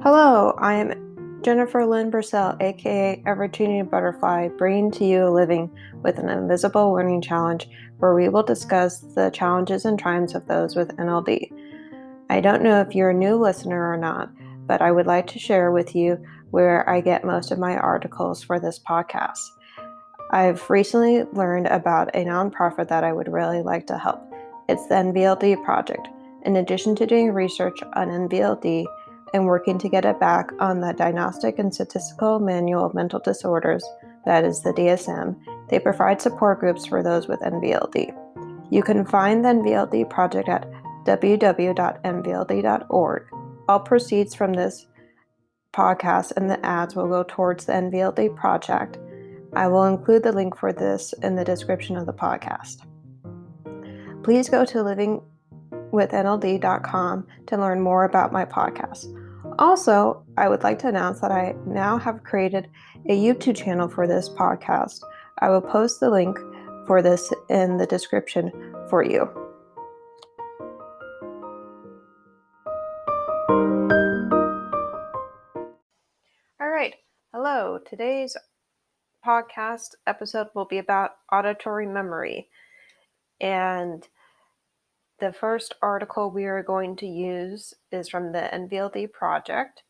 Hello, I am Jennifer Lynn Purcell, aka Ever-Tuning Butterfly, bringing to you Living with an Invisible Learning Challenge, where we will discuss the challenges and triumphs of those with NLD. I don't know if you're a new listener or not, but I would like to share with you where I get most of my articles for this podcast. I've recently learned about a nonprofit that I would really like to help. It's the NVLD Project. In addition to doing research on NVLD and working to get it back on the Diagnostic and Statistical Manual of Mental Disorders, that is the DSM, they provide support groups for those with NVLD. You can find the NVLD Project at www.nvld.org. All proceeds from this podcast and the ads will go towards the NVLD Project. I will include the link for this in the description of the podcast. Please go to livingwithnld.com to learn more about my podcast. Also, I would like to announce that I now have created a YouTube channel for this podcast. I will post the link for this in the description for you. All right. Hello. Today's podcast episode will be about auditory memory. And the first article we are going to use is from the NVLD Project,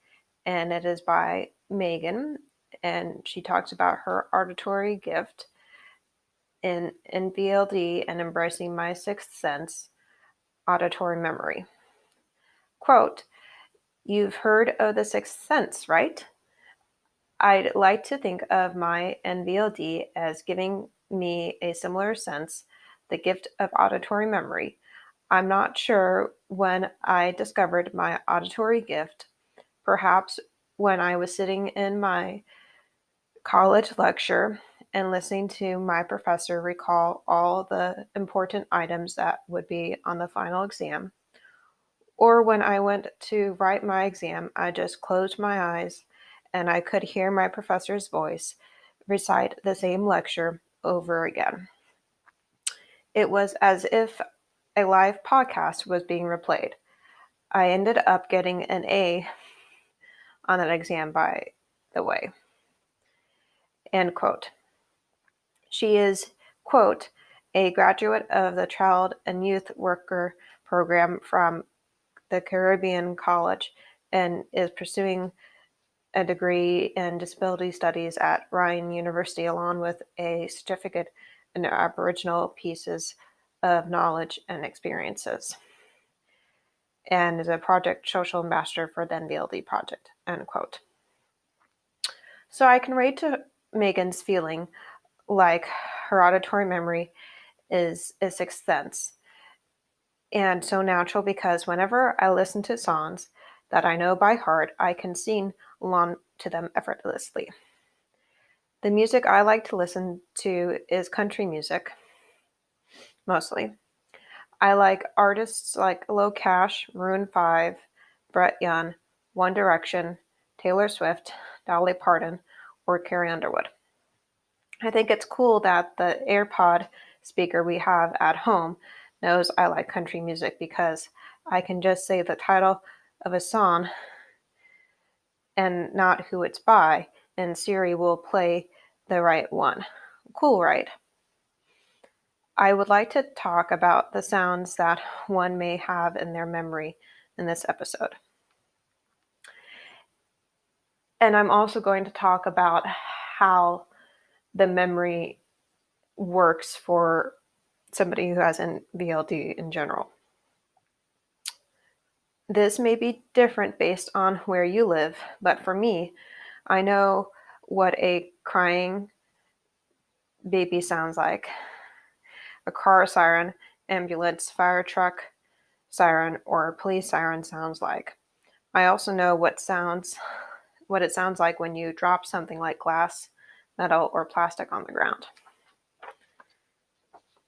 and it is by Megan, and she talks about her auditory gift in NVLD and embracing my sixth sense, auditory memory. Quote, "You've heard of the sixth sense, right? I'd like to think of my NVLD as giving me a similar sense, the gift of auditory memory. I'm not sure when I discovered my auditory gift, perhaps when I was sitting in my college lecture and listening to my professor recall all the important items that would be on the final exam. Or when I went to write my exam, I just closed my eyes and I could hear my professor's voice recite the same lecture over again. It was as if a live podcast was being replayed. I ended up getting an A on that exam, by the way." End quote. She is, quote, "a graduate of the Child and Youth Worker program from the Caribbean College and is pursuing a degree in disability studies at Ryan University along with a certificate in Aboriginal pieces of knowledge and experiences, and is a project social ambassador for the NVLD Project," end quote. So I can relate to Megan's feeling like her auditory memory is a sixth sense, and so natural because whenever I listen to songs that I know by heart, I can sing along to them effortlessly. The music I like to listen to is country music, mostly. I like artists like Locash, Maroon 5, Brett Young, One Direction, Taylor Swift, Dolly Parton, or Carri Underwood. I think it's cool that the AirPod speaker we have at home knows I like country music because I can just say the title of a song and not who it's by, and Siri will play the right one. Cool, right? I would like to talk about the sounds that one may have in their memory in this episode. And I'm also going to talk about how the memory works for somebody who has NVLD in general. This may be different based on where you live, but for me, I know what a crying baby sounds like, a car siren, ambulance, fire truck siren, or police siren sounds like. I also know what it sounds like when you drop something like glass, metal, or plastic on the ground.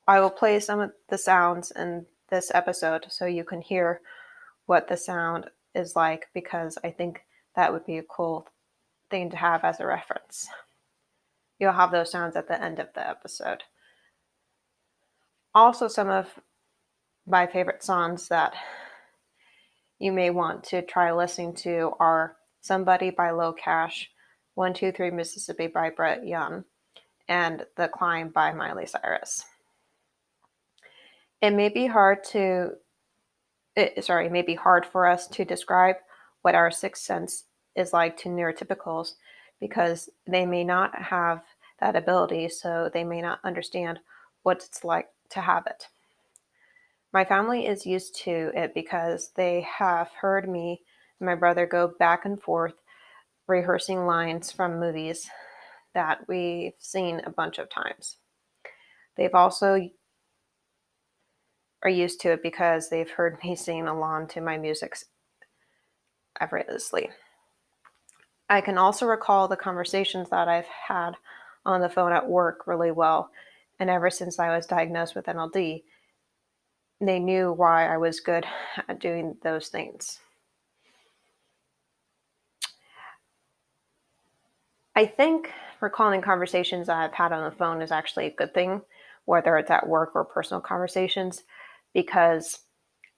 I will play some of the sounds in this episode so you can hear what the sound is like, because I think that would be a cool thing to have as a reference. You'll have those sounds at the end of the episode. Also, some of my favorite songs that you may want to try listening to are Somebody by Locash, 123 Mississippi by Brett Young, and The Climb by Miley Cirus. It may be hard for us to describe what our sixth sense is like to neurotypicals because they may not have that ability, so they may not understand what it's like to have it. My family is used to it because they have heard me and my brother go back and forth rehearsing lines from movies that we've seen a bunch of times. They've also are used to it because they've heard me sing along to my music effortlessly. I can also recall the conversations that I've had on the phone at work really well, and ever since I was diagnosed with NLD, they knew why I was good at doing those things. I think recalling conversations that I've had on the phone is actually a good thing, whether it's at work or personal conversations, because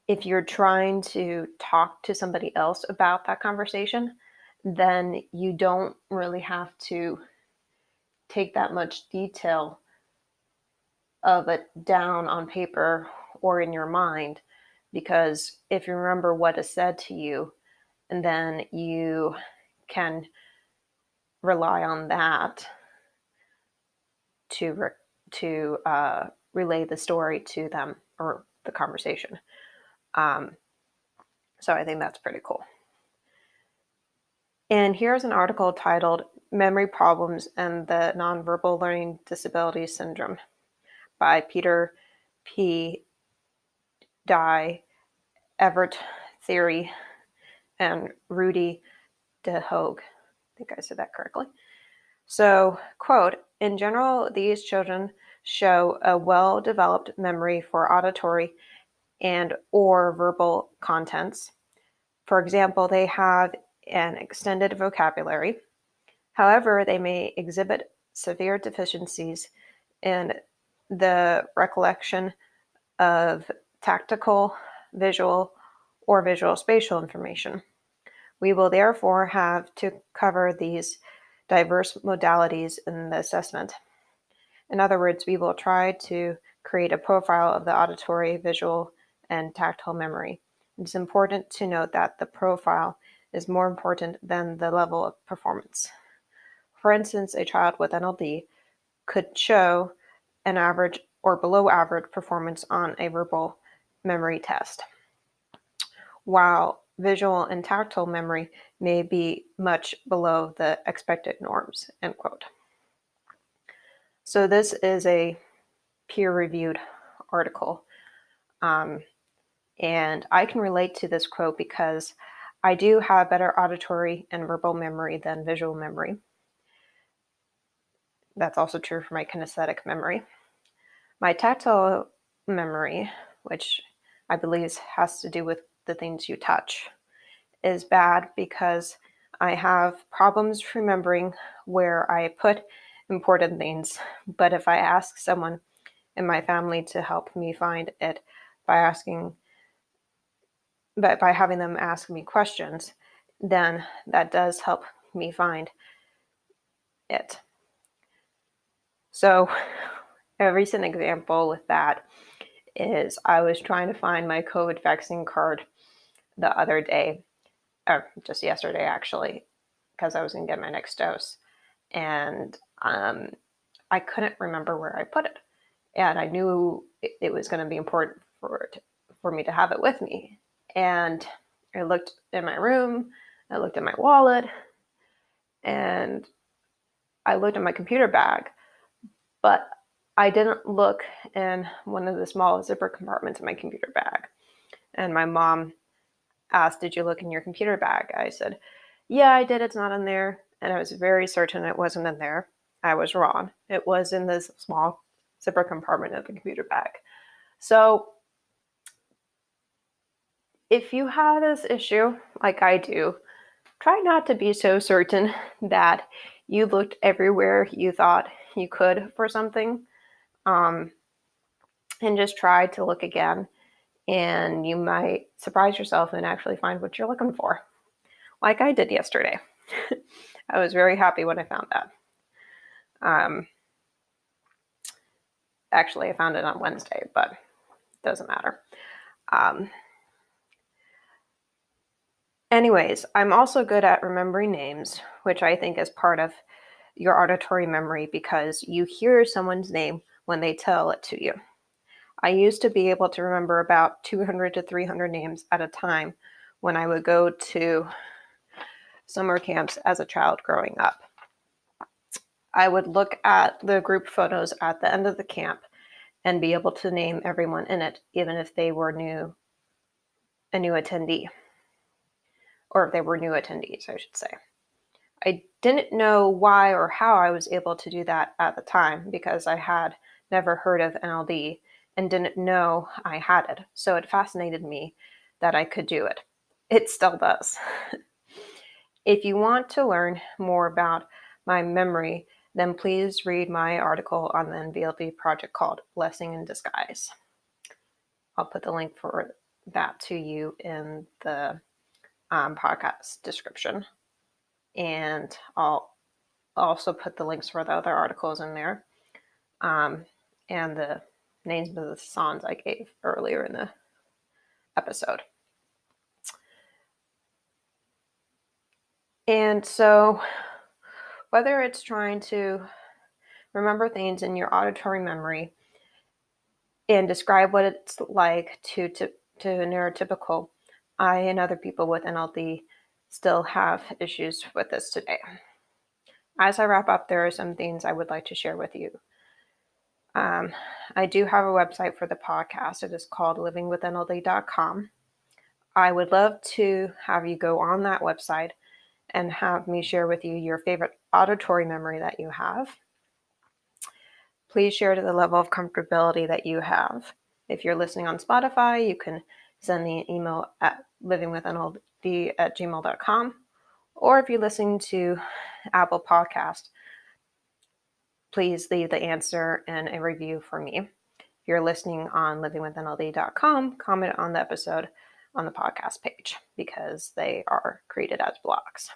if you're trying to talk to somebody else about that conversation, then you don't really have to take that much detail of it down on paper or in your mind, because if you remember what is said to you, and then you can rely on that to relay the story to them or the conversation. So I think that's pretty cool. And here's an article titled Memory Problems and the Nonverbal Learning Disability Syndrome by Peter P. Dye, Everett Theory, and Rudy DeHogue. I think I said that correctly. So, quote, in general, these children show a well-developed memory for auditory and or verbal contents. For example, they have an extended vocabulary. However, they may exhibit severe deficiencies in the recollection of tactile, visual, or visual spatial information. We will therefore have to cover these diverse modalities in the assessment. In other words, we will try to create a profile of the auditory, visual, and tactile memory. It's important to note that the profile is more important than the level of performance. For instance, a child with NLD could show an average or below average performance on a verbal memory test, while visual and tactile memory may be much below the expected norms, end quote. So this is a peer-reviewed article. And I can relate to this quote because I do have better auditory and verbal memory than visual memory. That's also true for my kinesthetic memory. My tactile memory, which I believe has to do with the things you touch, is bad because I have problems remembering where I put important things. But if I ask someone in my family to help me find it by having them ask me questions, then that does help me find it. So a recent example with that is I was trying to find my COVID vaccine card the other day, or just yesterday actually, because I was going to get my next dose. And I couldn't remember where I put it. And I knew it was going to be important for me to have it with me. And I looked in my room, I looked at my wallet, and I looked at my computer bag, but I didn't look in one of the small zipper compartments in my computer bag. And my mom asked, "Did you look in your computer bag?" I said, "Yeah, I did. It's not in there." And I was very certain it wasn't in there. I was wrong. It was in this small zipper compartment of the computer bag. So if you have this issue, like I do, try not to be so certain that you looked everywhere you thought you could for something, and just try to look again, and you might surprise yourself and actually find what you're looking for. like I did yesterday. I was very happy when I found that. Actually, I found it on Wednesday, but it doesn't matter. Anyways, I'm also good at remembering names, which I think is part of your auditory memory because you hear someone's name when they tell it to you. I used to be able to remember about 200 to 300 names at a time when I would go to summer camps as a child growing up. I would look at the group photos at the end of the camp and be able to name everyone in it, even if they were a new attendee, or if they were new attendees, I should say. I didn't know why or how I was able to do that at the time because I had never heard of NLD and didn't know I had it. So it fascinated me that I could do it. It still does. If you want to learn more about my memory, then please read my article on the NVLD project called Blessing in Disguise. I'll put the link for that to you in the podcast description. And I'll also put the links for the other articles in there, and the names of the songs I gave earlier in the episode. And so whether it's trying to remember things in your auditory memory and describe what it's like to neurotypical, I and other people with NLD still have issues with this today. As I wrap up, there are some things I would like to share with you. I do have a website for the podcast. It is called livingwithnld.com. I would love to have you go on that website and have me share with you your favorite auditory memory that you have. Please share to the level of comfortability that you have. If you're listening on Spotify, you can send me an email at livingwithnld@gmail.com. Or if you're listening to Apple Podcast, please leave the answer and a review for me. If you're listening on livingwithnld.com, comment on the episode on the podcast page because they are created as blogs.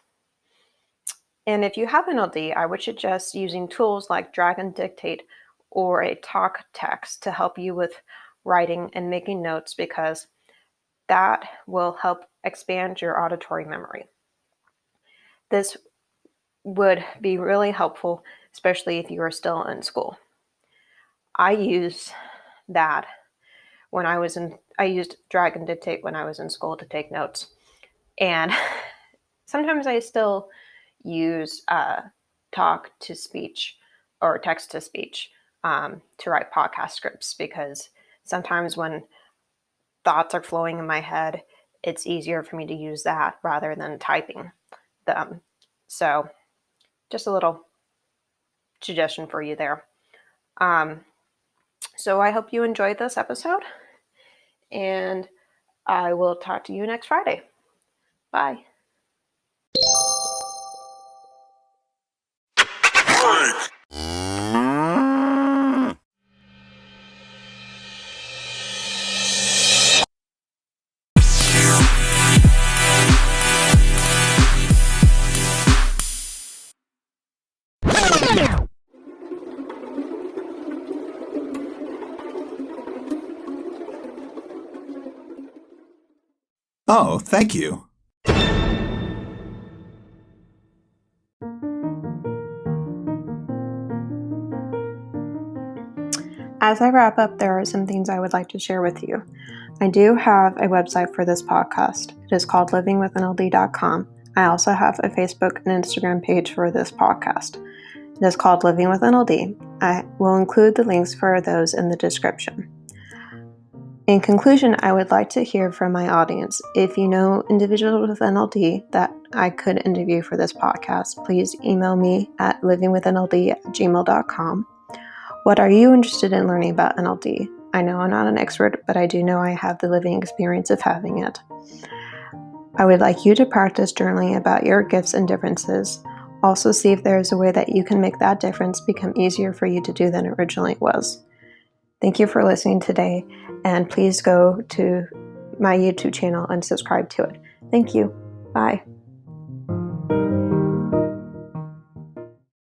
And if you have NLD, I would suggest using tools like Drag and Dictate or a talk text to help you with writing and making notes because that will help expand your auditory memory. This would be really helpful, especially if you are still in school. I used that when I used Drag and Dictate when I was in school to take notes. And sometimes I still use talk to speech or text to speech to write podcast scripts because sometimes when thoughts are flowing in my head, it's easier for me to use that rather than typing them. So just a little suggestion for you there. So I hope you enjoyed this episode, and I will talk to you next Friday. Bye. Oh, thank you. As I wrap up, there are some things I would like to share with you. I do have a website for this podcast. It is called livingwithnld.com. I also have a Facebook and Instagram page for this podcast. It is called Living with NLD. I will include the links for those in the description. In conclusion, I would like to hear from my audience. If you know individuals with NLD that I could interview for this podcast, please email me at livingwithnld@gmail.com. What are you interested in learning about NLD? I know I'm not an expert, but I do know I have the living experience of having it. I would like you to practice journaling about your gifts and differences. Also see if there is a way that you can make that difference become easier for you to do than it originally was. Thank you for listening today, and please go to my YouTube channel and subscribe to it. Thank you. Bye.